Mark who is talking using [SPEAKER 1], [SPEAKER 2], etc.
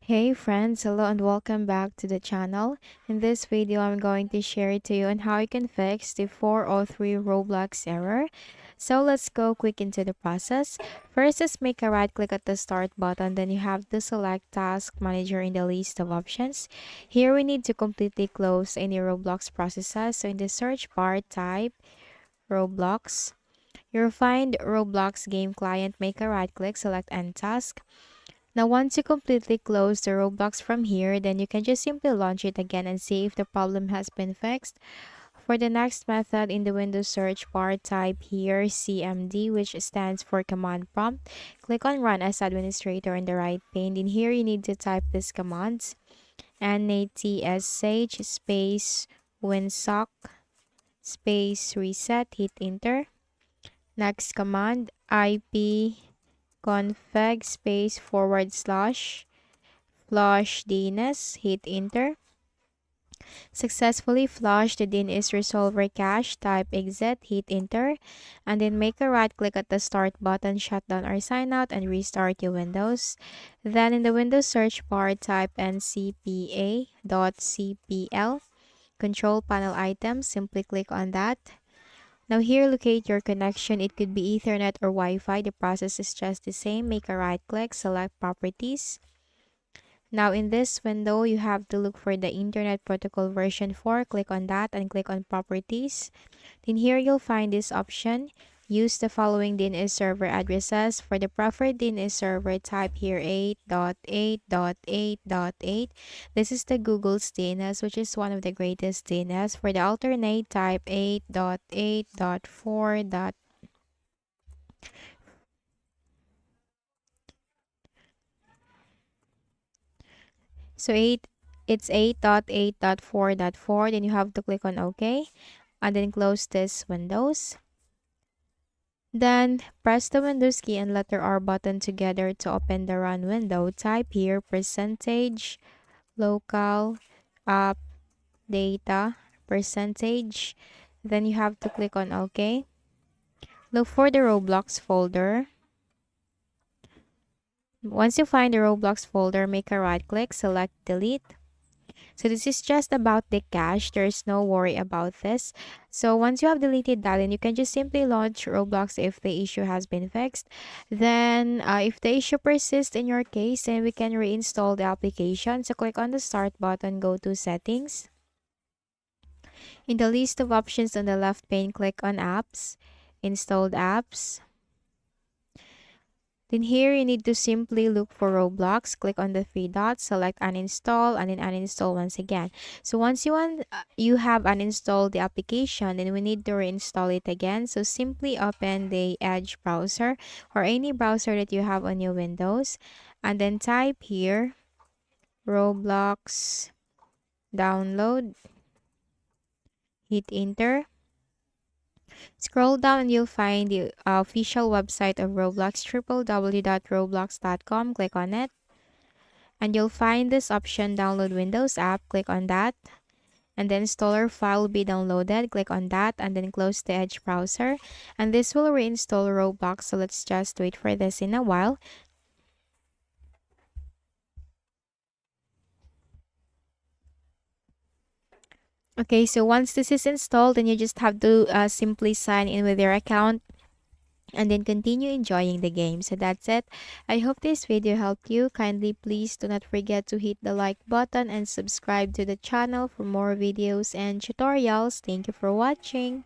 [SPEAKER 1] Hey friends, hello and welcome back to the channel. In this video, I'm going to share to you on how you can fix the 403 Roblox error. So let's go quick into the process. First, just make a right click at the start button, then you have to select Task Manager in the list of options. Here we need to completely close any Roblox processes. So in the search bar, type Roblox. You'll find Roblox Game Client, make a right click, select End Task. Now, once you completely close the Roblox from here, then you can just simply launch it again and see if the problem has been fixed. For the next method, in the Windows search bar, type here CMD, which stands for Command Prompt. Click on Run as Administrator in the right pane. In here, you need to type these commands: NATSH space winsock space reset, hit enter. Next command, IP config space forward slash flush DNS, hit enter. Successfully flush the DNS resolver cache, type exit, hit enter, and then make a right click at the start button, shut down or sign out, and restart your Windows. Then in the Windows search bar, type ncpa.cpl, control panel items, simply click on that. Now here, locate your connection. It could be Ethernet or Wi-Fi. The process is just the same. Make a right click, select properties. Now in this window, you have to look for the Internet Protocol version 4. Click on that and click on properties. Then here you'll find this option. Use the following DNS server addresses. For the preferred DNS server, type here 8.8.8.8. This is the Google's DNS, which is one of the greatest DNS. For the alternate, type 8.8.4. So it's 8.8.4.4. Then you have to click on OK and then close this Windows. Then press the Windows key and letter R button together to open the run window. Type here percentage local app data percentage. Then you have to click on OK. Look for the Roblox folder. Once you find the Roblox folder, make a right click, select delete. So this is just about the cache. There's no worry about this. So once you have deleted that, then you can just simply launch Roblox if the issue has been fixed. Then if the issue persists in your case, then we can reinstall the application. So click on the start button, go to settings. In the list of options on the left pane, click on apps, installed apps. Then here you need to simply look for Roblox, click on the three dots, select uninstall, and then uninstall once again. So once you have uninstalled the application, then we need to reinstall it again. So simply open the Edge browser or any browser that you have on your Windows, and then type here Roblox download, hit enter. Scroll down and you'll find the official website of Roblox, www.roblox.com. Click on it. And you'll find this option, download Windows app. Click on that. And the installer file will be downloaded. Click on that and then close the Edge browser. And this will reinstall Roblox. So let's just wait for this in a while. Okay, so once this is installed, then you just have to simply sign in with your account and then continue enjoying the game. So that's it. I hope this video helped you. Kindly please do not forget to hit the like button and subscribe to the channel for more videos and tutorials. Thank you for watching.